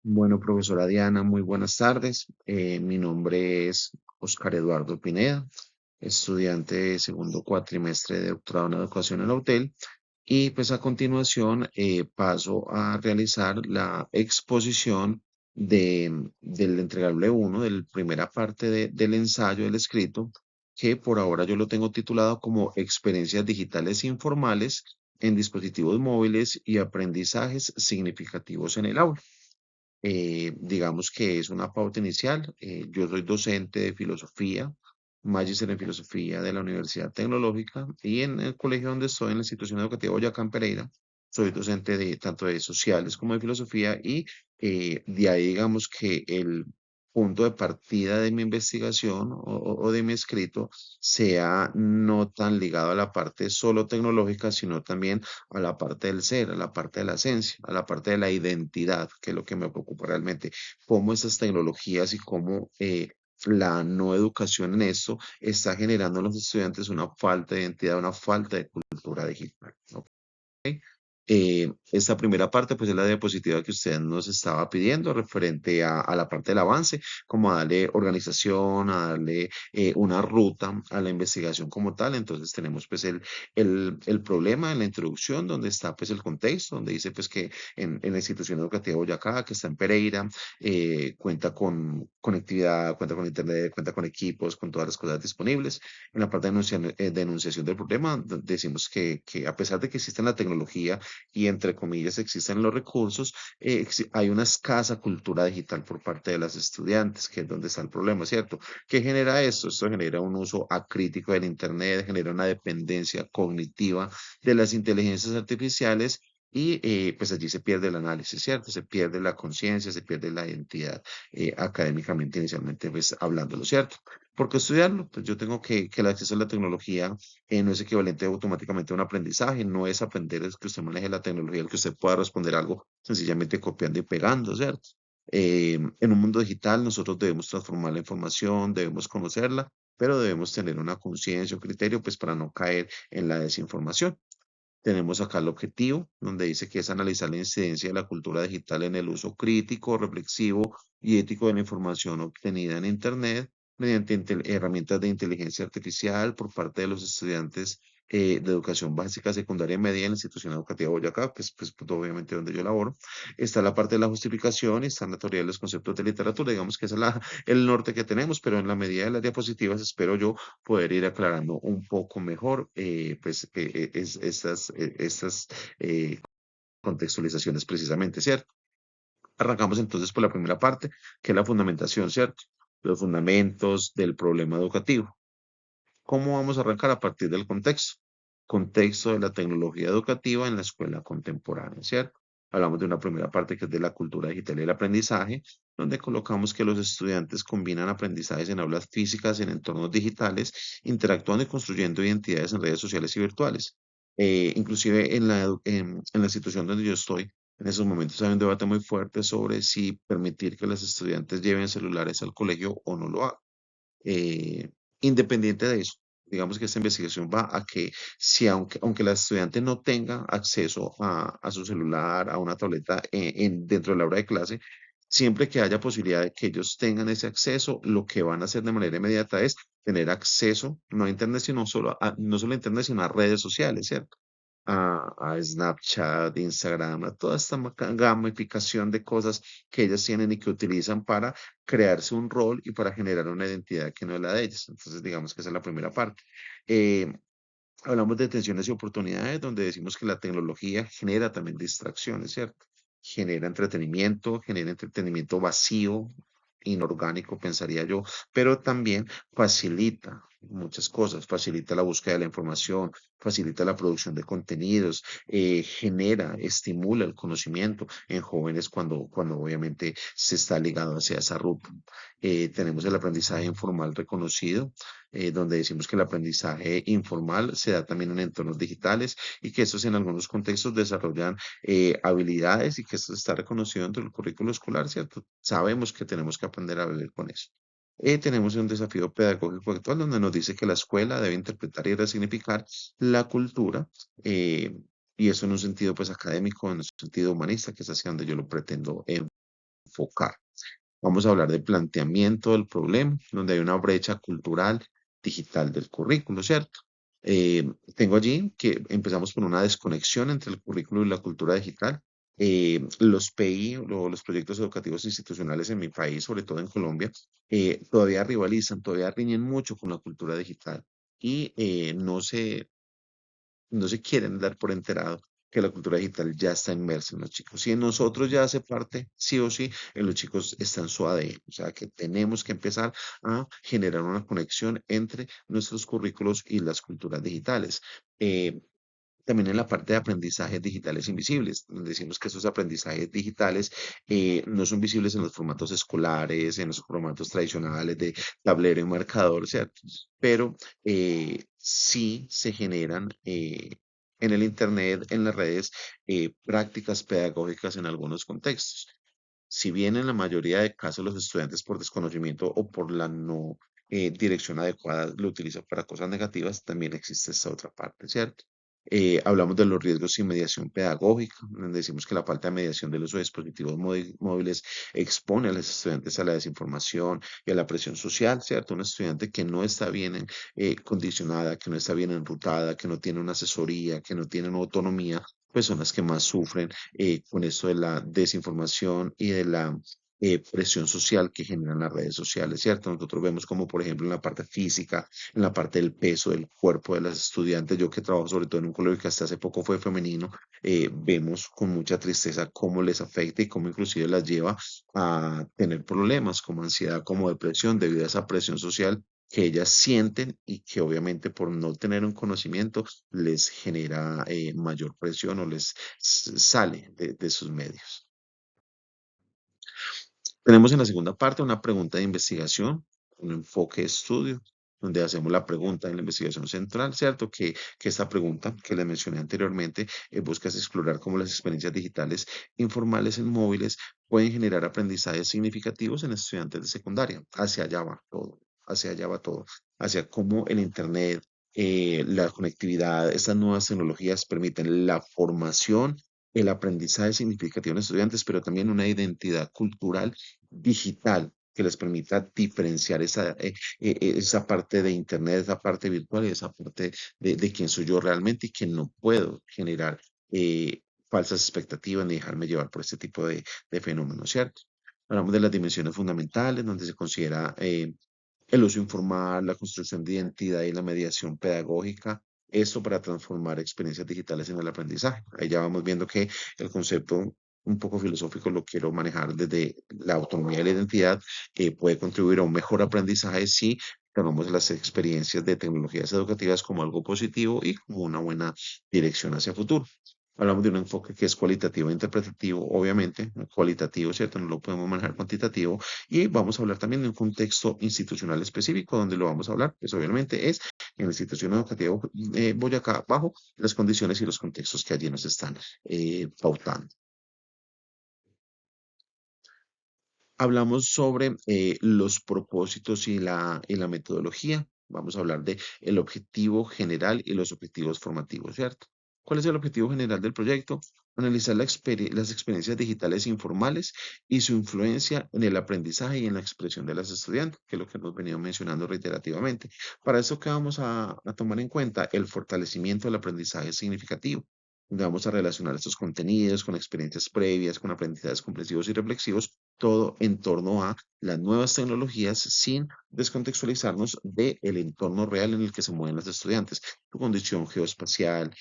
Bueno, profesora Diana, muy buenas tardes. Mi nombre es Oscar Eduardo Pineda, estudiante de segundo cuatrimestre de doctorado en educación en la UTEL. Y pues a continuación paso a realizar la exposición del entregable uno, de la primera parte del ensayo, del escrito, que por ahora yo lo tengo titulado como Experiencias digitales informales en dispositivos móviles y aprendizajes significativos en el aula. Digamos que es una pauta inicial. Yo soy docente de filosofía, magíster en filosofía de la Universidad Tecnológica y en el colegio donde estoy, en la institución educativa Boyacá en Pereira, soy docente de tanto de sociales como de filosofía y de ahí digamos que el punto de partida de mi investigación o de mi escrito sea no tan ligado a la parte solo tecnológica, sino también a la parte del ser, a la parte de la esencia, a la parte de la identidad, que es lo que me preocupa realmente, cómo esas tecnologías y cómo la no educación en esto está generando en los estudiantes una falta de identidad, una falta de cultura digital. ¿Ok? Esta primera parte, pues es la diapositiva que usted nos estaba pidiendo referente a la parte del avance, como a darle organización, a darle una ruta a la investigación como tal. Entonces tenemos pues el problema en la introducción, donde está pues el contexto, donde dice pues que en la institución educativa Boyacá, que está en Pereira, cuenta con conectividad, cuenta con internet, cuenta con equipos, con todas las cosas disponibles. En la parte de denunciación del problema, decimos que a pesar de que existe la tecnología, y entre comillas existen los recursos, hay una escasa cultura digital por parte de las estudiantes, que es donde está el problema, ¿cierto? ¿Qué genera esto? Esto genera un uso acrítico del Internet, genera una dependencia cognitiva de las inteligencias artificiales. Y pues allí se pierde el análisis, ¿cierto? Se pierde la conciencia, se pierde la identidad académicamente, inicialmente, pues hablándolo, ¿cierto? ¿Por qué estudiarlo? Pues yo tengo que el acceso a la tecnología no es equivalente automáticamente a un aprendizaje, no es aprender es que usted maneje la tecnología, el que usted pueda responder algo sencillamente copiando y pegando, ¿cierto? En un mundo digital nosotros debemos transformar la información, debemos conocerla, pero debemos tener una conciencia, un criterio, pues para no caer en la desinformación. Tenemos acá el objetivo, donde dice que es analizar la incidencia de la cultura digital en el uso crítico, reflexivo y ético de la información obtenida en Internet mediante herramientas de inteligencia artificial por parte de los estudiantes de educación básica, secundaria y media en la institución educativa Boyacá, pues, obviamente donde yo laboro. Está la parte de la justificación y están la teoría de los conceptos de literatura, digamos que ese es el norte que tenemos, pero en la medida de las diapositivas espero yo poder ir aclarando un poco mejor estas contextualizaciones precisamente, ¿cierto? Arrancamos entonces por la primera parte, que es la fundamentación, ¿cierto? Los fundamentos del problema educativo. ¿Cómo vamos a arrancar? A partir del contexto? Contexto de la tecnología educativa en la escuela contemporánea, ¿cierto? Hablamos de una primera parte que es de la cultura digital y el aprendizaje, donde colocamos que los estudiantes combinan aprendizajes en aulas físicas y en entornos digitales, interactuando y construyendo identidades en redes sociales y virtuales. Inclusive en la institución donde yo estoy, en esos momentos hay un debate muy fuerte sobre si permitir que los estudiantes lleven celulares al colegio o no lo hagan. Eh, Independiente de eso, digamos que esta investigación va a que si aunque la estudiante no tenga acceso a su celular, a una tableta dentro de la hora de clase, siempre que haya posibilidad de que ellos tengan ese acceso, lo que van a hacer de manera inmediata es tener acceso no a Internet, sino no solo a Internet, sino a redes sociales, ¿cierto? A Snapchat, Instagram, a toda esta gamificación de cosas que ellas tienen y que utilizan para crearse un rol y para generar una identidad que no es la de ellas. Entonces, digamos que esa es la primera parte. Eh, Hablamos de tensiones y oportunidades, donde decimos que la tecnología genera también distracciones, ¿cierto? Genera entretenimiento vacío, inorgánico, pensaría yo, pero también facilita muchas cosas, facilita la búsqueda de la información, facilita la producción de contenidos, estimula el conocimiento en jóvenes cuando obviamente se está ligado hacia esa ruta. Tenemos el aprendizaje informal reconocido, donde decimos que el aprendizaje informal se da también en entornos digitales y que estos en algunos contextos desarrollan habilidades y que esto está reconocido dentro del currículo escolar, ¿cierto? Sabemos que tenemos que aprender a vivir con eso. Tenemos un desafío pedagógico actual donde nos dice que la escuela debe interpretar y resignificar la cultura, y eso en un sentido pues académico, en un sentido humanista, que es hacia donde yo lo pretendo enfocar. Vamos a hablar de planteamiento del problema, donde hay una brecha cultural digital del currículo, ¿cierto? Tengo allí que empezamos por una desconexión entre el currículo y la cultura digital. Los PI, los proyectos educativos institucionales en mi país, sobre todo en Colombia, todavía rivalizan, todavía riñen mucho con la cultura digital y no se quieren dar por enterado que la cultura digital ya está inmersa en los chicos. Y en nosotros ya hace parte, sí o sí, en los chicos está en su ADN. O sea que tenemos que empezar a generar una conexión entre nuestros currículos y las culturas digitales. Eh, también en la parte de aprendizajes digitales invisibles, donde decimos que esos aprendizajes digitales no son visibles en los formatos escolares, en los formatos tradicionales de tablero y marcador, ¿cierto? Pero sí se generan en el Internet, en las redes, prácticas pedagógicas en algunos contextos. Si bien en la mayoría de casos los estudiantes por desconocimiento o por la no dirección adecuada lo utilizan para cosas negativas, también existe esta otra parte, ¿cierto? Hablamos de los riesgos sin mediación pedagógica, donde decimos que la falta de mediación del uso de dispositivos móviles expone a los estudiantes a la desinformación y a la presión social, ¿cierto? Un estudiante que no está bien condicionada, que no está bien enrutada, que no tiene una asesoría, que no tiene una autonomía, pues son las que más sufren con esto de la desinformación y de la presión social que generan las redes sociales, ¿cierto? Nosotros vemos como, por ejemplo, en la parte física, en la parte del peso del cuerpo de las estudiantes, yo que trabajo sobre todo en un colegio que hasta hace poco fue femenino, vemos con mucha tristeza cómo les afecta y cómo inclusive las lleva a tener problemas como ansiedad, como depresión, debido a esa presión social que ellas sienten y que obviamente por no tener un conocimiento les genera mayor presión o les sale de sus medios. Tenemos en la segunda parte una pregunta de investigación, un enfoque de estudio, donde hacemos la pregunta en la investigación central, ¿cierto? Que esta pregunta que les mencioné anteriormente busca explorar cómo las experiencias digitales informales en móviles pueden generar aprendizajes significativos en estudiantes de secundaria. Hacia allá va todo, hacia allá va todo, hacia cómo el Internet, la conectividad, estas nuevas tecnologías permiten la formación, el aprendizaje significativo en estudiantes, pero también una identidad cultural digital que les permita diferenciar esa parte de Internet, esa parte virtual y esa parte de quién soy yo realmente y que no puedo generar falsas expectativas ni dejarme llevar por este tipo de fenómenos, ¿cierto? Hablamos de las dimensiones fundamentales, donde se considera el uso informal, la construcción de identidad y la mediación pedagógica. Esto para transformar experiencias digitales en el aprendizaje. Ahí ya vamos viendo que el concepto un poco filosófico lo quiero manejar desde la autonomía y la identidad, que puede contribuir a un mejor aprendizaje si tomamos las experiencias de tecnologías educativas como algo positivo y como una buena dirección hacia el futuro. Hablamos de un enfoque que es cualitativo e interpretativo, obviamente, cualitativo, ¿cierto? No lo podemos manejar cuantitativo. Y vamos a hablar también de un contexto institucional específico, donde lo vamos a hablar, pues obviamente es en la institución educativa Boyacá, bajo las condiciones y los contextos que allí nos están pautando. Hablamos sobre los propósitos y la metodología. Vamos a hablar de el objetivo general y los objetivos formativos, ¿cierto? ¿Cuál es el objetivo general del proyecto? Analizar las experiencias digitales informales y su influencia en el aprendizaje y en la expresión de las estudiantes, que es lo que hemos venido mencionando reiterativamente. Para eso, ¿qué vamos a tomar en cuenta? El fortalecimiento del aprendizaje significativo, donde vamos a relacionar estos contenidos con experiencias previas, con aprendizajes comprensivos y reflexivos, todo en torno a las nuevas tecnologías sin descontextualizarnos del entorno real en el que se mueven los estudiantes, su condición geoespacial,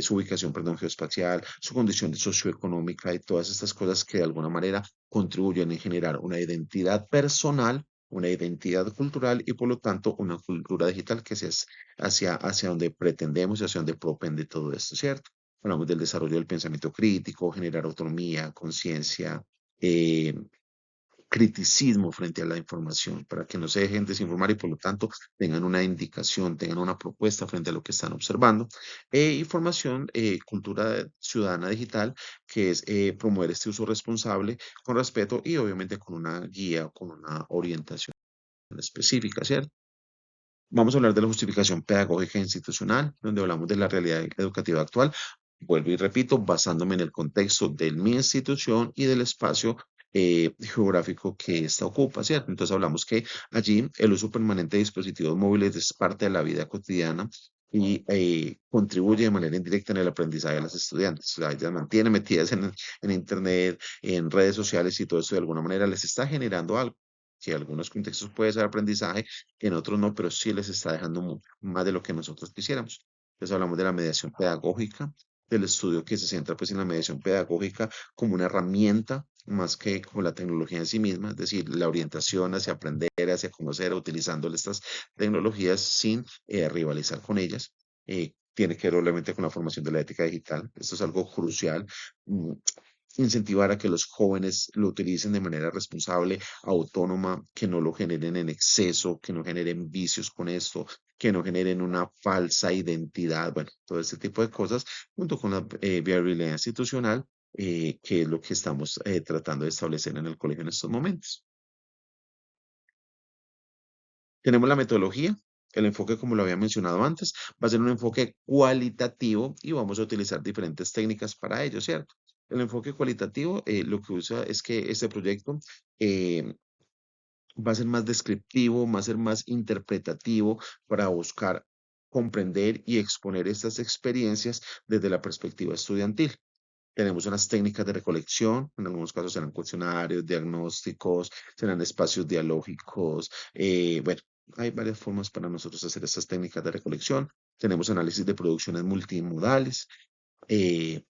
su ubicación, perdón, geoespacial, su condición socioeconómica y todas estas cosas que de alguna manera contribuyen en generar una identidad personal, una identidad cultural y por lo tanto una cultura digital que es hacia donde pretendemos y hacia donde propende todo esto, ¿cierto? Hablamos del desarrollo del pensamiento crítico, generar autonomía, conciencia, eh, criticismo frente a la información, para que no se dejen desinformar y por lo tanto tengan una indicación, tengan una propuesta frente a lo que están observando. Información, cultura ciudadana digital, que es promover este uso responsable con respeto y obviamente con una guía, con una orientación específica, ¿cierto? Vamos a hablar de la justificación pedagógica institucional, donde hablamos de la realidad educativa actual. Vuelvo y repito, basándome en el contexto de mi institución y del espacio geográfico que ésta ocupa, ¿cierto? Entonces hablamos que allí el uso permanente de dispositivos móviles es parte de la vida cotidiana y contribuye de manera indirecta en el aprendizaje de las estudiantes. O sea, ellas mantienen metidas en Internet, en redes sociales y todo eso de alguna manera les está generando algo. Que en algunos contextos puede ser aprendizaje, en otros no, pero sí les está dejando mucho, más de lo que nosotros quisiéramos. Entonces hablamos de la mediación pedagógica, del estudio que se centra pues en la mediación pedagógica como una herramienta más que como la tecnología en sí misma, es decir, la orientación hacia aprender, hacia conocer, utilizando estas tecnologías sin rivalizar con ellas. Tiene que ver obviamente con la formación de la ética digital. Esto es algo crucial. mm, Incentivar a que los jóvenes lo utilicen de manera responsable, autónoma, que no lo generen en exceso, que no generen vicios con esto, que no generen una falsa identidad, bueno, todo este tipo de cosas, junto con la viabilidad institucional, que es lo que estamos tratando de establecer en el colegio en estos momentos. Tenemos la metodología. El enfoque, como lo había mencionado antes, va a ser un enfoque cualitativo y vamos a utilizar diferentes técnicas para ello, ¿cierto? El enfoque cualitativo lo que usa es que este proyecto eh, va a ser más descriptivo, va a ser más interpretativo para buscar comprender y exponer estas experiencias desde la perspectiva estudiantil. Tenemos unas técnicas de recolección, en algunos casos serán cuestionarios, diagnósticos, serán espacios dialógicos. Bueno, hay varias formas para nosotros hacer estas técnicas de recolección. Tenemos análisis de producciones multimodales. eh,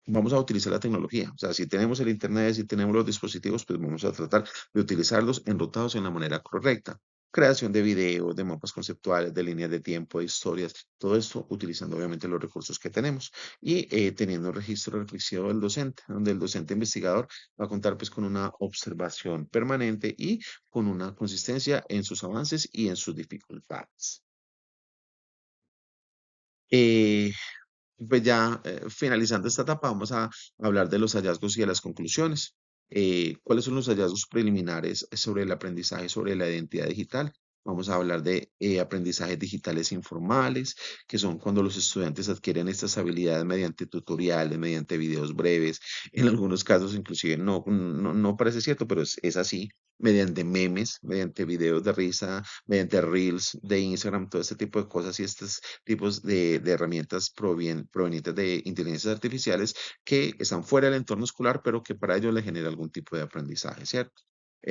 Vamos a utilizar la tecnología. O sea, si tenemos el Internet, si tenemos los dispositivos, pues vamos a tratar de utilizarlos enrutados en la manera correcta. Creación de videos, de mapas conceptuales, de líneas de tiempo, de historias, todo esto utilizando obviamente los recursos que tenemos y teniendo un registro reflexivo del docente, donde el docente investigador va a contar pues con una observación permanente y con una consistencia en sus avances y en sus dificultades. Eh, Pues ya finalizando esta etapa, vamos a hablar de los hallazgos y de las conclusiones. ¿Cuáles son los hallazgos preliminares sobre el aprendizaje sobre la identidad digital? Vamos a hablar de aprendizajes digitales informales, que son cuando los estudiantes adquieren estas habilidades mediante tutoriales, mediante videos breves, en algunos casos inclusive no parece cierto, pero es así, mediante memes, mediante videos de risa, mediante reels de Instagram, todo este tipo de cosas y estos tipos de herramientas provenientes de inteligencias artificiales que están fuera del entorno escolar, pero que para ello le genera algún tipo de aprendizaje, ¿cierto?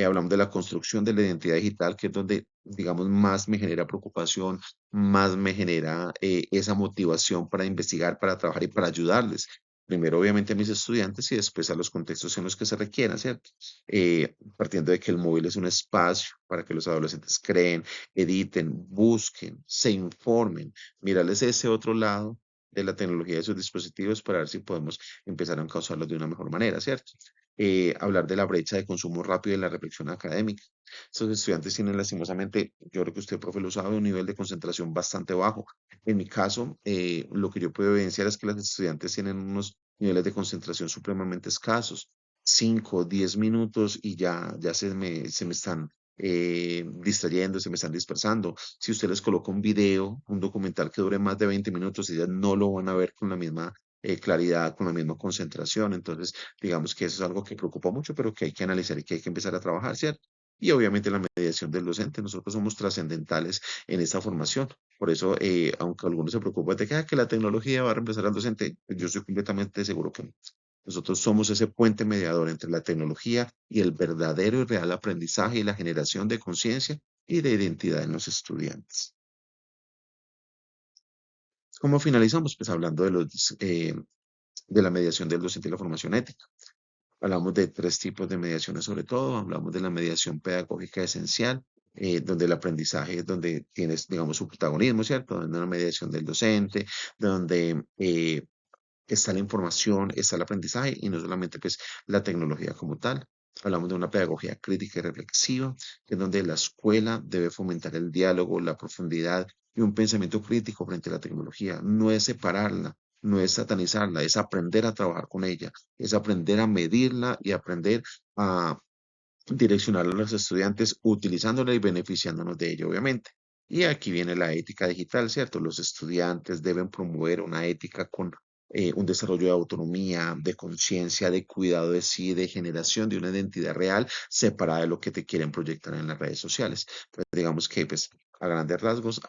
Hablamos de la construcción de la identidad digital, que es donde, digamos, más me genera preocupación, más me genera esa motivación para investigar, para trabajar y para ayudarles. Primero, obviamente, a mis estudiantes y después a los contextos en los que se requieran, ¿cierto? Partiendo de que el móvil es un espacio para que los adolescentes creen, editen, busquen, se informen, mirarles ese otro lado de la tecnología de sus dispositivos para ver si podemos empezar a encauzarlos de una mejor manera, ¿cierto? Hablar de la brecha de consumo rápido y de la reflexión académica. Estos estudiantes tienen lastimosamente, yo creo que usted, profe, lo sabe, un nivel de concentración bastante bajo. En mi caso, lo que yo puedo evidenciar es que los estudiantes tienen unos niveles de concentración supremamente escasos. 5, 10 minutos y ya se me están distrayendo, se me están dispersando. Si usted les coloca un video, un documental que dure más de 20 minutos, ellas no lo van a ver con la misma claridad, con la misma concentración. Entonces, digamos que eso es algo que preocupa mucho, pero que hay que analizar y que hay que empezar a trabajar, ¿cierto? Y obviamente la mediación del docente. Nosotros somos trascendentales en esta formación. Por eso, aunque algunos se preocupan de que, que la tecnología va a reemplazar al docente, yo estoy completamente seguro que no. Nosotros somos ese puente mediador entre la tecnología y el verdadero y real aprendizaje y la generación de conciencia y de identidad en los estudiantes. ¿Cómo finalizamos? Pues hablando de la mediación del docente y la formación ética. Hablamos de tres tipos de mediaciones sobre todo. Hablamos de la mediación pedagógica esencial, donde el aprendizaje es donde tienes, digamos, su protagonismo, ¿cierto? Donde una mediación del docente, donde está la información, está el aprendizaje y no solamente pues la tecnología como tal. Hablamos de una pedagogía crítica y reflexiva, en donde la escuela debe fomentar el diálogo, la profundidad y un pensamiento crítico frente a la tecnología. No es separarla, no es satanizarla, es aprender a trabajar con ella, es aprender a medirla y aprender a direccionar a los estudiantes utilizándola y beneficiándonos de ello, obviamente. Y aquí viene la ética digital, ¿cierto? Los estudiantes deben promover una ética con un desarrollo de autonomía, de conciencia, de cuidado de sí, de generación de una identidad real separada de lo que te quieren proyectar en las redes sociales. Entonces, digamos que, pues, a grandes rasgos,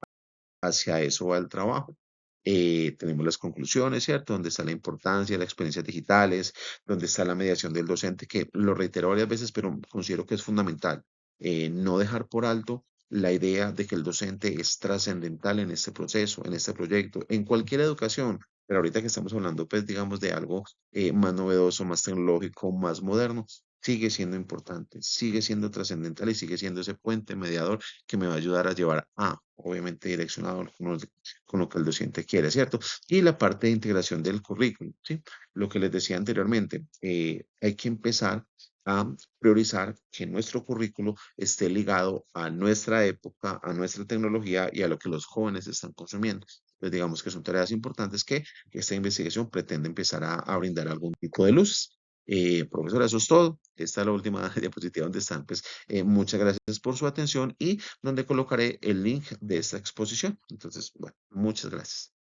hacia eso va el trabajo. Tenemos las conclusiones, ¿cierto? Donde está la importancia de las experiencias digitales, donde está la mediación del docente, que lo reitero varias veces, pero considero que es fundamental. No dejar por alto la idea de que el docente es trascendental en este proceso, en este proyecto, en cualquier educación. Pero ahorita que estamos hablando, pues, digamos, de algo más novedoso, más tecnológico, más moderno, sigue siendo importante, sigue siendo trascendental y sigue siendo ese puente mediador que me va a ayudar a llevar a, obviamente, direccionado con lo que el docente quiere, ¿cierto? Y la parte de integración del currículum, ¿sí? Lo que les decía anteriormente, hay que empezar a priorizar que nuestro currículo esté ligado a nuestra época, a nuestra tecnología y a lo que los jóvenes están consumiendo. Entonces, digamos que son tareas importantes que esta investigación pretende empezar a brindar algún tipo de luz. Profesora, eso es todo. Esta es la última diapositiva donde están. Pues muchas gracias por su atención y donde colocaré el link de esta exposición. Entonces, bueno, muchas gracias.